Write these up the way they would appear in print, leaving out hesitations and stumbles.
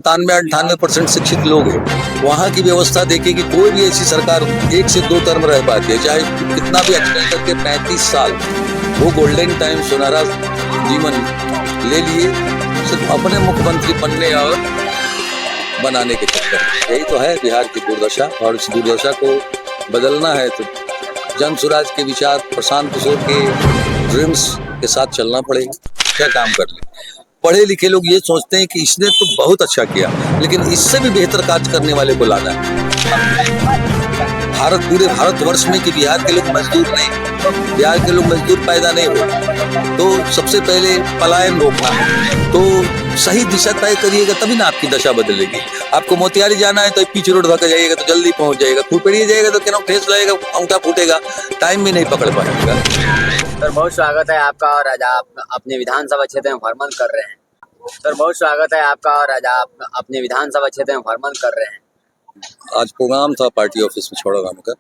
97-98% शिक्षित लोग हैं। वहाँ की व्यवस्था देखिए कि कोई भी ऐसी सरकार 1 से 2 टर्म रह पाती है, चाहे कितना भी एक्सटेंड करके 35 साल, वो गोल्डन टाइम सुनहरा जीवन ले लिए सिर्फ अपने मुख्यमंत्री बनने और बनाने के चक्कर में। यही तो है बिहार की दुर्दशा, और इस दुर्दशा को बदलना है तो जन स्वराज के विचार, प्रशांत किशोर के ड्रीम्स के साथ चलना पड़ेगा। क्या काम कर ले, पढ़े लिखे लोग ये सोचते हैं कि इसने तो बहुत अच्छा किया, लेकिन इससे भी बेहतर कार्य करने वाले को लाना है। पूरे भारतवर्ष में कि बिहार के लोग मजदूर नहीं, बिहार के लोग मजदूर पैदा नहीं हो, तो सबसे पहले पलायन रोकना है। तो सही दिशा तय करिएगा तभी ना आपकी दशा बदलेगी। आपको मोतिहारी जाना है तो पीच रोड धक्का जाइएगा तो जल्दी पहुंच जाएगा, खुरपेड़िया जाएगा तो क्या ठेस लगेगा, अंगूठा फूटेगा, टाइम भी नहीं पकड़ पाएगा। सर बहुत स्वागत है आपका, और आज आप अपने विधानसभा क्षेत्र में भ्रमण कर रहे हैं। सर बहुत स्वागत है आपका, और आज आप अपने विधानसभा क्षेत्र में भ्रमण कर रहे हैं। आज प्रोग्राम था पार्टी ऑफिस में छोड़ा राम का,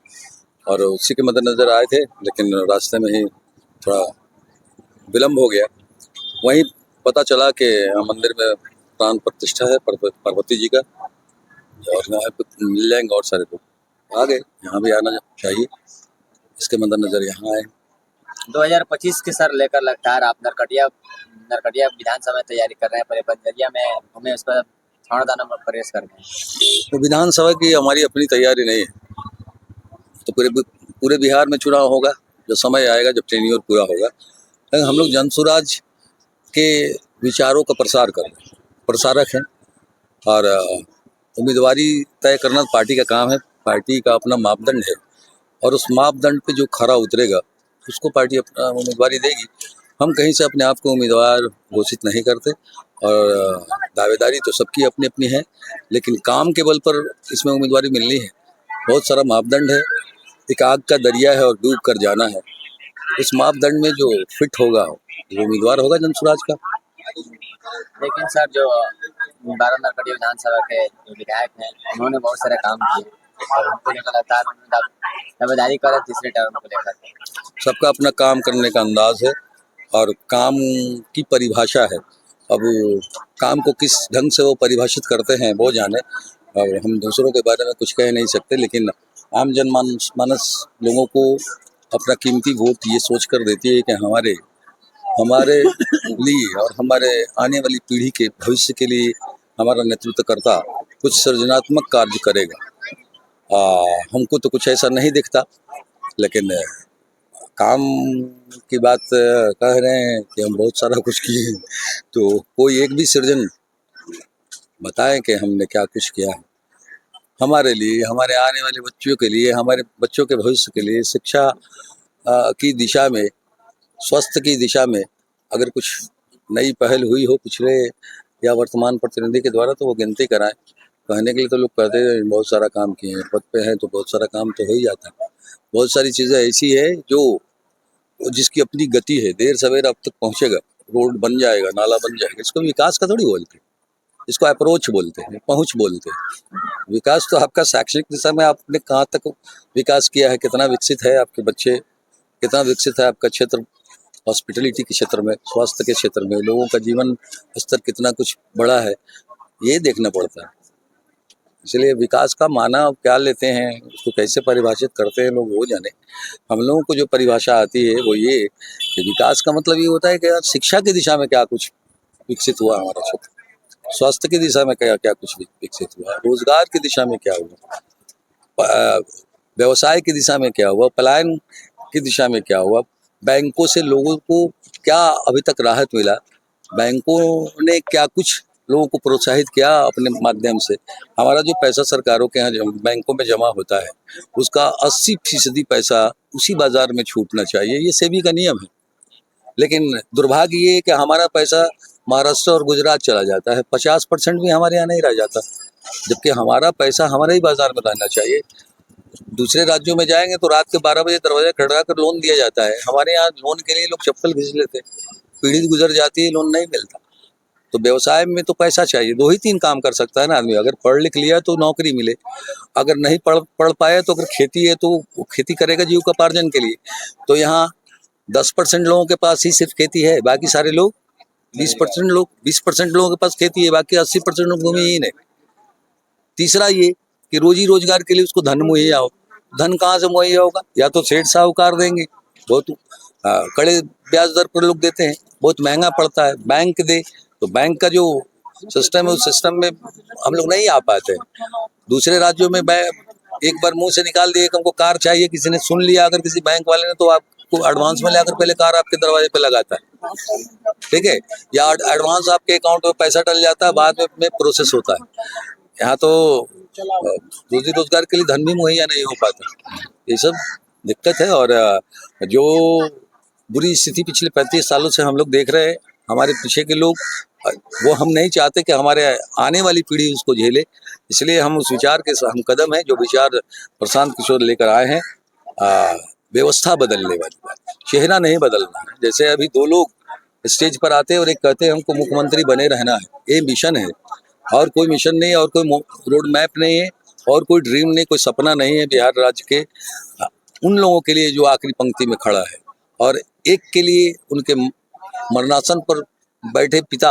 और उसी के मद्देनजर आए थे, लेकिन रास्ते में ही थोड़ा विलम्ब हो गया। वहीं पता चला कि मंदिर में प्राण प्रतिष्ठा है पार्वती जी का, और यहाँ पे मिल जाएंगे और सारे लोग। आ गए, यहाँ भी आना चाहिए, इसके मद्देनजर यहाँ आए। 2025 के सर लेकर लगातार आप नरकटिया विधानसभा में तैयारी कर रहे हैं, पहले बंजरिया में हमें उस पर छावड़ा नंबर प्रवेश कर रहे हैं। तो विधानसभा की हमारी अपनी तैयारी नहीं है, तो पूरे बिहार में चुनाव होगा, जो समय आएगा जब टेन्योर पूरा होगा। लेकिन हम लोग जन स्वराज के विचारों का प्रसारक हैं, और उम्मीदवारी तय करना पार्टी का काम है, पार्टी का अपना मापदंड है, और उस मापदंड पे जो खरा उतरेगा उसको पार्टी अपना उम्मीदवारी देगी। हम कहीं से अपने आप को उम्मीदवार घोषित नहीं करते, और दावेदारी तो सबकी अपनी अपनी है, लेकिन काम के बल पर इसमें उम्मीदवारी मिलनी है। बहुत सारा मापदंड है, एक आग का दरिया है और डूब कर जाना है। इस मापदंड में जो फिट होगा वो उम्मीदवार होगा जन स्वराज का। लेकिन सर जो 12 नरकटिया विधानसभा के जो विधायक हैं, उन्होंने बहुत सारे काम किए और उनको लगातार दावेदारी कर रहे तीसरे टर्म को लेकर। सबका अपना काम करने का अंदाज है और काम की परिभाषा है। अब काम को किस ढंग से वो परिभाषित करते हैं वो जाने, और हम दूसरों के बारे में कुछ कह नहीं सकते। लेकिन आम जनमानस लोगों को अपना कीमती वोट ये सोच कर देती है कि हमारे लिए और हमारे आने वाली पीढ़ी के भविष्य के लिए हमारा नेतृत्व करता कुछ सृजनात्मक कार्य करेगा। हमको तो कुछ ऐसा नहीं दिखता, लेकिन काम की बात कह रहे हैं कि हम बहुत सारा कुछ किए, तो कोई एक भी सृजन बताएं कि हमने क्या कुछ किया है हमारे लिए, हमारे आने वाले बच्चों के लिए, हमारे बच्चों के भविष्य के लिए, शिक्षा की दिशा में, स्वास्थ्य की दिशा में अगर कुछ नई पहल हुई हो पिछले या वर्तमान प्रतिनिधि के द्वारा, तो वो गिनती कराएं। कहने के लिए तो लोग कहते हैं बहुत सारा काम किए हैं, पद पे हैं तो बहुत सारा काम तो हो ही जाता है। बहुत सारी चीज़ें ऐसी है जो जिसकी अपनी गति है, देर सवेर अब तक पहुँचेगा, रोड बन जाएगा, नाला बन जाएगा। इसको विकास का थोड़ी बोलते हैं, इसको अप्रोच बोलते हैं, पहुँच बोलते हैं। विकास तो आपका शैक्षणिक दिशा में आपने कहाँ तक विकास किया है, कितना विकसित है आपके बच्चे, कितना विकसित है आपका क्षेत्र, हॉस्पिटलिटी के क्षेत्र में, स्वास्थ्य के क्षेत्र में लोगों का जीवन स्तर कितना कुछ बढ़ा है, ये देखना पड़ता है। इसलिए विकास का माना क्या लेते हैं, उसको कैसे परिभाषित करते हैं लोग वो जाने। हम लोगों को जो परिभाषा आती है वो ये कि विकास का मतलब ये होता है कि यार शिक्षा की दिशा में क्या कुछ विकसित हुआ हमारा क्षेत्र, स्वास्थ्य की दिशा में क्या क्या कुछ विकसित हुआ, रोजगार की दिशा में क्या हुआ, व्यवसाय की दिशा में क्या हुआ, पलायन की दिशा में क्या हुआ, बैंकों से लोगों को क्या अभी तक राहत मिला, बैंकों ने क्या कुछ लोगों को प्रोत्साहित किया अपने माध्यम से। हमारा जो पैसा सरकारों के यहाँ बैंकों में जमा होता है उसका 80% पैसा उसी बाजार में छूटना चाहिए, ये सेबी का नियम है। लेकिन दुर्भाग्य ये है कि हमारा पैसा महाराष्ट्र और गुजरात चला जाता है, 50% भी हमारे यहाँ नहीं रह जाता, जबकि हमारा पैसा हमारे ही बाजार में रहना चाहिए। दूसरे राज्यों में जाएंगे तो रात के 12 बजे दरवाजा खड़का कर लोन दिया जाता है, हमारे यहाँ लोन के लिए लोग चप्पल घिस लेते, पीढ़ी गुजर जाती है, लोन नहीं मिलता। तो व्यवसाय में तो पैसा चाहिए, 2 ही 3 काम कर सकता है ना आदमी। अगर पढ़ लिख लिया तो नौकरी मिले, अगर नहीं पढ़ पाया तो अगर खेती है तो खेती करेगा जीविकोपार्जन के लिए। तो यहाँ 10% लोगों के पास ही सिर्फ खेती है, बाकी सारे लोग 20% लोगों के पास खेती है, बाकी 80% लोग भूमिहीन है। तीसरा ये कि रोजी रोजगार के लिए उसको धन मुहैया हो। धन कहाँ से मुहैया होगा? या तो सेठ साहूकार देंगे, बहुत कड़े ब्याज दर पर लोग देते हैं, बहुत महंगा पड़ता है। बैंक दे, तो बैंक का जो सिस्टम है उस सिस्टम में हम लोग नहीं आ पाते। दूसरे राज्यों में एक बार मुंह से निकाल दिए कि हमको कार चाहिए, किसी ने सुन लिया अगर किसी बैंक वाले ने, तो आपको एडवांस में लेकर पहले कार आपके दरवाजे पे लगाता है, ठीक है, या एडवांस आपके अकाउंट में पैसा डल जाता है, बाद में प्रोसेस होता है। यहाँ तो रोजी रोजगार के लिए धन भी मुहैया नहीं हो पाता। ये सब दिक्कत है। और जो बुरी स्थिति पिछले 35 सालों से हम लोग देख रहे हैं, हमारे पीछे के लोग, वो हम नहीं चाहते कि हमारे आने वाली पीढ़ी उसको झेले। इसलिए हम उस विचार के हम कदम है जो विचार प्रशांत किशोर लेकर आए हैं, व्यवस्था बदलने वाली बात, चेहरा नहीं बदलना है। जैसे अभी 2 लोग स्टेज पर आते हैं और एक कहते हैं हमको मुख्यमंत्री बने रहना है, ये मिशन है, और कोई मिशन नहीं, और कोई रोड मैप नहीं है, और कोई ड्रीम नहीं, कोई सपना नहीं है बिहार राज्य के उन लोगों के लिए जो आखिरी पंक्ति में खड़ा है। और एक के लिए उनके मरणासन पर बैठे पिता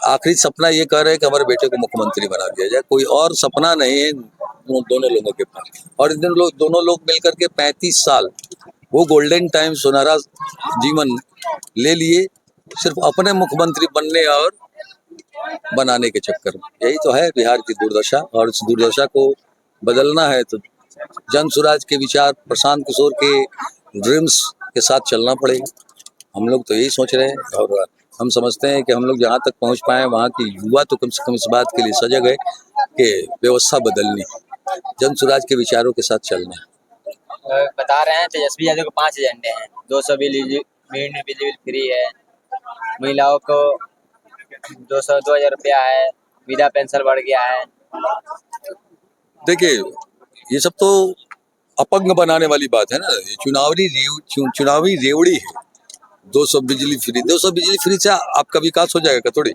आखिरी सपना ये कह रहे हैं कि हमारे बेटे को मुख्यमंत्री बना दिया जाए, कोई और सपना नहीं है दोनों लोगों के पास। और दोनों लोग मिलकर के 35 साल वो गोल्डन टाइम, सुनहरा जीवन ले लिए, सिर्फ अपने मुख्यमंत्री बनने और बनाने के चक्कर में। यही तो है बिहार की दुर्दशा, और इस दुर्दशा को बदलना है तो जन स्वराज के विचार, प्रशांत किशोर के ड्रीम्स के साथ चलना पड़ेगा। हम लोग तो यही सोच रहे हैं, और हम समझते हैं कि हम लोग जहाँ तक पहुँच पाए वहाँ की युवा तो कम से कम इस बात के लिए सजग है कि व्यवस्था बदलनी, जन स्वराज के विचारों के साथ चलना है। बता रहे हैं तेजस्वी यादव को 5 एजेंडे हैं। 200 बिजली फ्री है, महिलाओं को 2,000 रुपया है, विधवा पेंशन बढ़ गया है। देखिए, ये सब तो अपंग बनाने वाली बात है ना, ये चुनावी रेवड़ी है। 200 बिजली फ्री, 200 बिजली फ्री से आपका विकास हो जाएगा थोड़ी?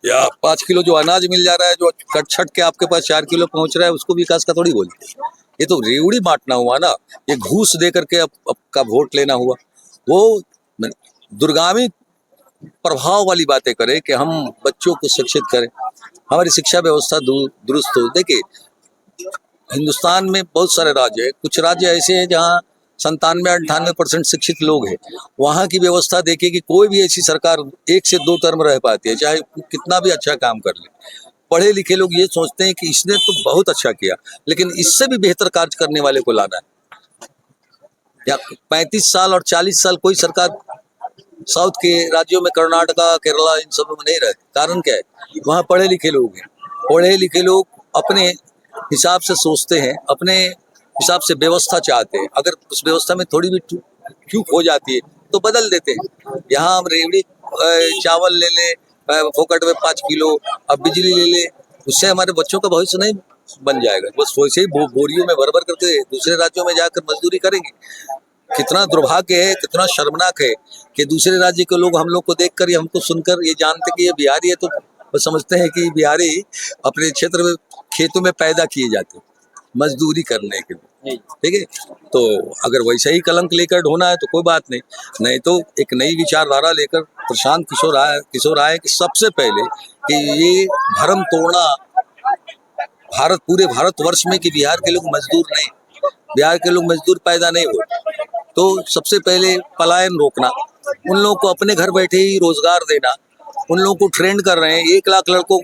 या 5 किलो जो अनाज मिल जा रहा है, जो कट छट के आपके पास 4 किलो पहुंच रहा है, उसको विकास का थोड़ी बोलते हैं। ये तो रेवड़ी बांटना हुआ ना, ये घूस दे करके आपका वोट लेना हुआ। वो दुर्गामी प्रभाव वाली बातें करें कि हम बच्चों को शिक्षित करें, हमारी शिक्षा व्यवस्था दुरुस्त हो। देखिए, हिंदुस्तान में बहुत सारे राज्य है, कुछ राज्य ऐसे हैं जहाँ 97-98% शिक्षित लोग हैं। वहाँ की व्यवस्था देखिए कि कोई भी ऐसी सरकार 1 से 2 टर्म रह पाती है, चाहे कितना भी अच्छा काम कर ले। पढ़े लिखे लोग ये सोचते हैं कि इसने तो बहुत अच्छा किया, लेकिन इससे भी बेहतर कार्य करने वाले को लाना है। या 35 साल और 40 साल कोई सरकार साउथ के राज्यों में, कर्नाटका, केरला, इन सब में नहीं रहती। कारण क्या है? वहाँ पढ़े लिखे लोग हैं। पढ़े लिखे लोग अपने हिसाब से सोचते हैं, अपने हिसाब से व्यवस्था चाहते हैं। अगर उस व्यवस्था में थोड़ी भी चूक हो जाती है तो बदल देते हैं। यहाँ हम रेवड़ी चावल ले ले फोकट में 5 किलो, अब बिजली ले ले, उससे हमारे बच्चों का भविष्य नहीं बन जाएगा। बस वैसे ही बोरियों में भर भर करके दूसरे राज्यों में जाकर मजदूरी करेंगे। कितना दुर्भाग्य है, कितना शर्मनाक है कि दूसरे राज्य के लोग हम लोग को देखकर, हमको सुनकर ये जानते कि ये बिहारी है, तो वो समझते हैं कि बिहारी अपने क्षेत्र में खेतों में पैदा किए जाते हैं मजदूरी करने के लिए, ठीक है। तो अगर वैसे ही कलंक लेकर ढोना है तो कोई बात नहीं, नहीं तो एक नई विचारधारा लेकर प्रशांत किशोर आए कि सबसे पहले कि ये भ्रम तोड़ना पूरे भारतवर्ष में कि बिहार के लोग मजदूर नहीं, बिहार के लोग मजदूर पैदा नहीं हो, तो सबसे पहले पलायन रोकना, उन लोगों को अपने घर बैठे ही रोजगार देना, उन लोगों को ट्रेंड कर रहे हैं। 1 लाख लड़कों,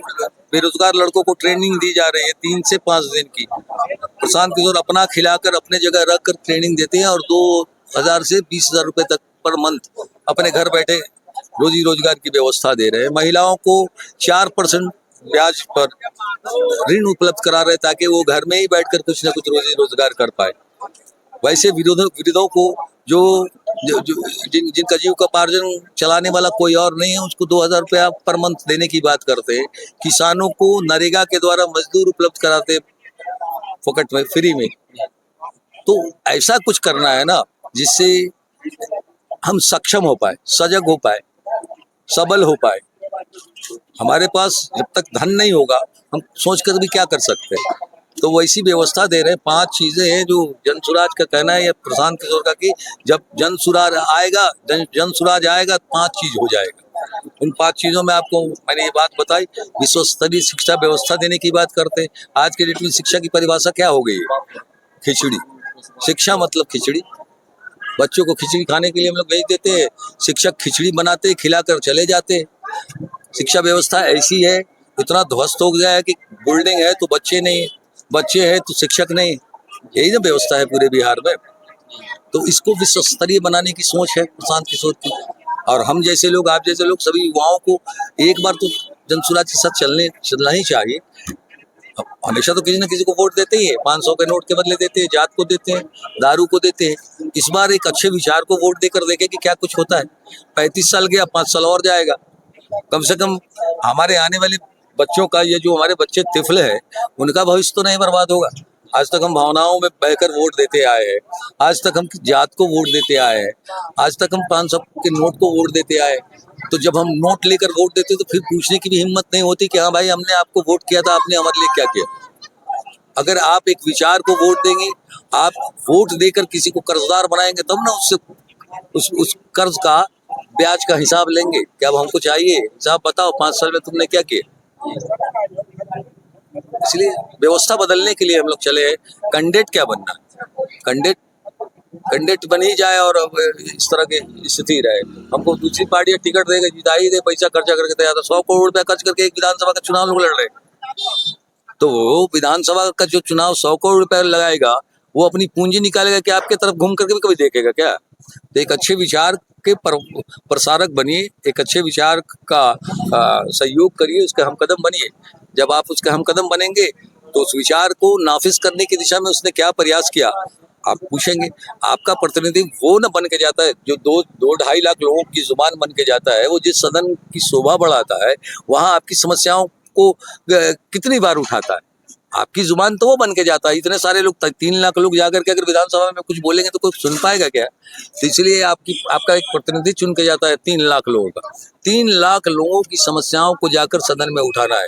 बेरोजगार लड़कों को ट्रेनिंग दी जा रही है 3 से 5 दिन की। प्रशांत किशोर अपना खिलाकर अपने जगह रख कर ट्रेनिंग देते हैं और 2,000 से 20,000 रुपए तक पर मंथ अपने घर बैठे रोजी रोजगार की व्यवस्था दे रहे हैं। महिलाओं को 4% ब्याज पर ऋण उपलब्ध करा रहे ताकि वो घर में ही बैठकर कुछ न कुछ रोजी रोजगार कर पाए। वैसे विरोधों को जिनका जीविकोपार्जन चलाने वाला कोई और नहीं है, उसको 2,000 रुपया पर मंथ देने की बात करते हैं। किसानों को नरेगा के द्वारा मजदूर उपलब्ध कराते फोकट में, फ्री में। तो ऐसा कुछ करना है ना जिससे हम सक्षम हो पाए, सजग हो पाए, सबल हो पाए। हमारे पास जब तक धन नहीं होगा हम सोच कर भी क्या कर सकते हैं। तो वैसी व्यवस्था दे रहे हैं। 5 चीजें हैं जो जन स्वराज का कहना है, या प्रशांत किशोर का, कि जब जन स्वराज आएगा 5 चीज हो जाएगा। उन 5 चीजों में आपको मैंने ये बात बताई। विश्व स्तरीय शिक्षा व्यवस्था देने की बात करते हैं। आज के डेट में शिक्षा की परिभाषा क्या हो गई है? खिचड़ी। शिक्षा मतलब खिचड़ी। बच्चों को खिचड़ी खाने के लिए हम लोग भेज देते हैं, शिक्षक खिचड़ी बनाते खिलाकर चले जाते। शिक्षा व्यवस्था ऐसी है, इतना ध्वस्त हो गया है कि बिल्डिंग है तो बच्चे नहीं, बच्चे है तो शिक्षक नहीं, यही ना व्यवस्था है पूरे बिहार में। तो इसको विश्व स्तरीय बनाने की सोच है प्रशांत किशोर की। और हम जैसे लोग, आप जैसे लोग, सभी युवाओं को एक बार तो जनसुराज के साथ चलना ही चाहिए। अब हमेशा तो किसी न किसी को वोट देते ही है, 500 के नोट के बदले देते हैं, जात को देते हैं, दारू को देते हैं। इस बार एक अच्छे विचार को वोट देकर देखें कि क्या कुछ होता है। 35 साल गया, 5 साल और जाएगा। कम से कम हमारे आने वाले बच्चों का, ये जो हमारे बच्चे तिफल है, उनका भविष्य तो नहीं बर्बाद होगा। आज तक हम भावनाओं में बहकर वोट देते आए हैं, आज तक हम जात को वोट देते आए हैं, आज तक हम 500 के नोट को वोट देते आए। तो जब हम नोट लेकर वोट देते तो फिर पूछने की भी हिम्मत नहीं होती कि हाँ भाई, हमने आपको वोट किया था, आपने हमारे लिए क्या किया। अगर आप एक विचार को वोट देंगे, आप वोट देकर किसी को कर्जदार बनाएंगे, तब ना उससे उस कर्ज का ब्याज का हिसाब लेंगे कि अब हमको चाहिए हिसाब, बताओ 5 साल में तुमने क्या किया। इसलिए व्यवस्था बदलने के लिए हम लोग चले हैं। कैंडिडेट क्या बनना, कैंडिडेट बन ही जाए और अब इस तरह की स्थिति रहे। हमको दूसरी पार्टी टिकट देगा, जिता ही दे, पैसा खर्चा करके तैयार। 100 करोड़ रुपया खर्च करके एक विधानसभा का चुनाव लोग लड़ रहे हैं। तो वो विधानसभा का जो चुनाव 100 करोड़ रुपया लगाएगा, वो अपनी पूंजी निकालेगा कि आपके तरफ घूम करके भी कभी देखेगा क्या? तो एक अच्छे विचार के प्रसारक बनिए, एक अच्छे विचार का सहयोग करिए, उसके हम कदम बनिए। जब आप उसके हम कदम बनेंगे तो उस विचार को नाफिज करने की दिशा में उसने क्या प्रयास किया आप पूछेंगे। आपका प्रतिनिधि वो न बन के जाता है जो 2-2.5 लाख लोगों की जुबान बन के जाता है। वो जिस सदन की शोभा बढ़ाता है, वहां आपकी समस्याओं को कितनी बार उठाता है। आपकी जुबान तो वो बन के जाता है। इतने सारे लोग, 3 लाख लोग जाकर के अगर विधानसभा में कुछ बोलेंगे तो कोई सुन पाएगा क्या? तो इसलिए आपका एक प्रतिनिधि चुन के जाता है 3 लाख लोगों का। 3 लाख लोगों की समस्याओं को जाकर सदन में उठाना है।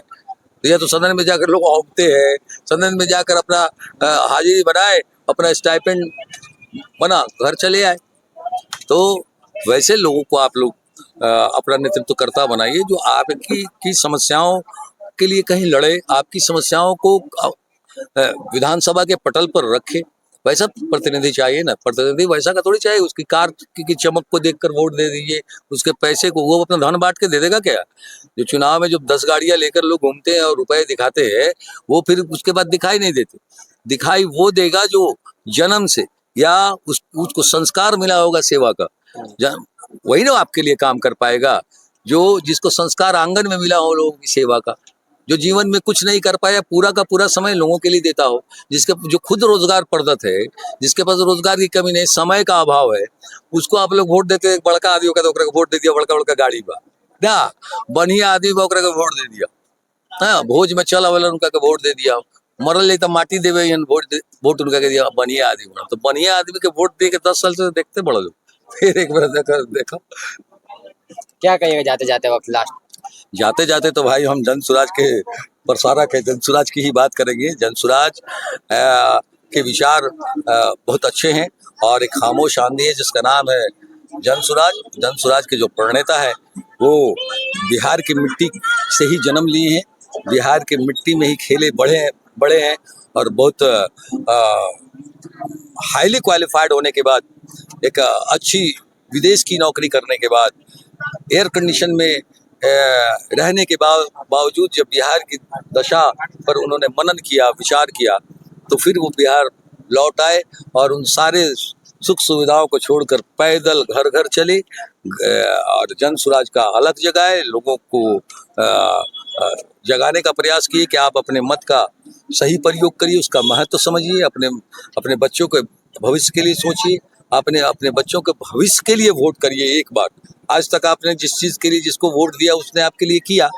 तो या तो सदन में जाकर लोग औंकते हैं, सदन में जाकर अपना हाजिरी बनाए, अपना स्टाइपेंड बना, घर चले आए। तो वैसे लोगों को आप लोग अपना नेतृत्वकर्ता बनाइए, जो आपकी समस्याओं के लिए कहीं लड़े, आपकी समस्याओं को विधानसभा के पटल पर रखे। वैसा प्रतिनिधि चाहिए ना। प्रतिनिधि वैसा का थोड़ी चाहिए उसकी कार की चमक को देखकर वोट दे दीजिए, उसके पैसे को वो अपना धन बांट के दे देगा क्या? जो चुनाव में जो 10 गाड़ियां लेकर लोग घूमते हैं और रुपए दिखाते हैं, वो फिर उसके बाद दिखाई नहीं देते। दिखाई वो देगा जो जन्म से या उसको संस्कार मिला होगा सेवा का, वही ना आपके लिए काम कर पाएगा। जो जिसको संस्कार आंगन में मिला हो लोगों की सेवा का, जो जीवन में कुछ नहीं कर पाया, पूरा का पूरा समय लोगों के लिए देता हो, जो खुद रोजगार प्रदत्त है, जिसके पास रोजगार की कमी नहीं, समय का अभाव है, उसको आप लोग वोट देते। बड़का आदमी होगा तो वोट दे दिया, बड़का बड़का गाड़ी बा ना, बढ़िया आदमी बा वोट दे दिया। हाँ, भोज में चल अवेलन उनका के वोट दे दिया, मरल ले तो माटी देवे वोट उनका के दिया, बढ़िया आदमी बना। तो बढ़िया आदमी के वोट दे के 10 साल से देखते बड़ा लोग, फिर एक बार देखो क्या कहिएगा जाते जाते वक्त लास्ट? जाते जाते तो भाई हम जनसुराज के प्रसारक है, जनसुराज की ही बात करेंगे। जनसुराज के विचार बहुत अच्छे हैं और एक खामोश आंधी है जिसका नाम है जनसुराज। जनसुराज के जो प्रणेता है वो बिहार की मिट्टी से ही जन्म लिए हैं, बिहार की मिट्टी में ही खेले बड़े हैं और बहुत हाईली क्वालिफाइड होने के बाद, एक अच्छी विदेश की नौकरी करने के बाद, एयर कंडीशन में रहने के बावजूद जब बिहार की दशा पर उन्होंने मनन किया, विचार किया, तो फिर वो बिहार लौट आए और उन सारे सुख सुविधाओं को छोड़कर पैदल घर घर चले और जनसुराज का अलग जगाए, लोगों को जगाने का प्रयास किए कि आप अपने मत का सही प्रयोग करिए, उसका महत्व समझिए, अपने बच्चों के भविष्य के लिए सोचिए, अपने बच्चों के भविष्य के लिए वोट करिए। एक बार, आज तक आपने जिस चीज के लिए जिसको वोट दिया उसने आपके लिए किया,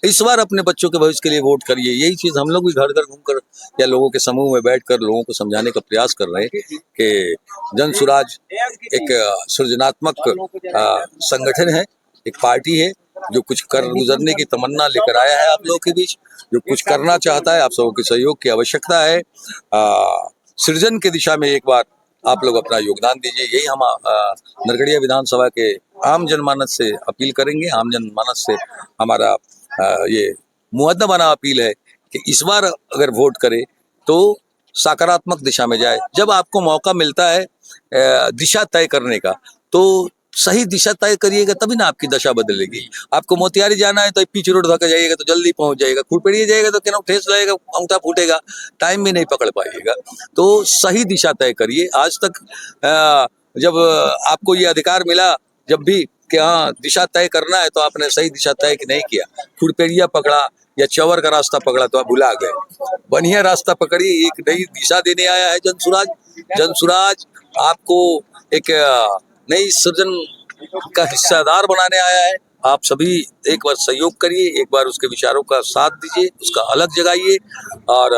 इस बार अपने बच्चों के भविष्य के लिए वोट करिए। यही चीज हम लोग भी घर घर घूमकर या लोगों के समूह में बैठकर लोगों को समझाने का प्रयास कर रहे हैं कि जनसुराज एक सृजनात्मक संगठन है, एक पार्टी है जो कुछ कर गुजरने की तमन्ना लेकर आया है आप लोगों के बीच, जो कुछ करना चाहता है। आप सबों के सहयोग की आवश्यकता है। सृजन की दिशा में एक बार आप लोग अपना योगदान दीजिए। यही हम नरकड़िया विधानसभा के आम जनमानस से अपील करेंगे। आम जनमानस से हमारा ये मुअद्दबाना अपील है कि इस बार अगर वोट करे तो सकारात्मक दिशा में जाए। जब आपको मौका मिलता है दिशा तय करने का, तो सही दिशा तय करिएगा, तभी ना आपकी दशा बदलेगी। आपको मोतिहारी जाना है तो पीच रोड धोकर जाइएगा तो जल्दी पहुंच जाएगा, खुरपेड़िया जाएगा तो क्या ठेस लगेगा, अंगूठा फूटेगा, टाइम भी नहीं पकड़ पाइएगा। तो सही दिशा तय करिए। आज तक जब आपको ये अधिकार मिला, जब भी कि हाँ दिशा तय करना है, तो आपने सही दिशा तय नहीं किया, खुरपेड़िया पकड़ा या चवर का रास्ता पकड़ा तो आप भुला गए। बढ़िया रास्ता पकड़िए, एक नई दिशा देने आया है जनसुराज। जनसुराज आपको एक नई सृजन का हिस्सेदार बनाने आया है। आप सभी एक बार सहयोग करिए, एक बार उसके विचारों का साथ दीजिए, उसका अलग जगाइए, और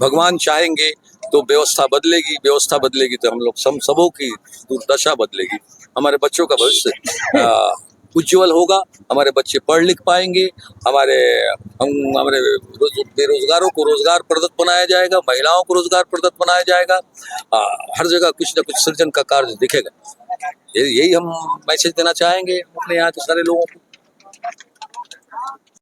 भगवान चाहेंगे तो व्यवस्था बदलेगी। व्यवस्था बदलेगी तो हम लोग सबों की दुर्दशा बदलेगी। हमारे बच्चों का भविष्य उज्जवल होगा, हमारे बच्चे पढ़ लिख पाएंगे, हमारे बेरोजगारों को रोजगार प्रदत्त बनाया जाएगा, महिलाओं को रोजगार प्रदत्त बनाया जाएगा। हर जगह कुछ न कुछ सृजन का कार्य दिखेगा। यही हम मैसेज देना चाहेंगे अपने यहाँ के सारे लोगों को।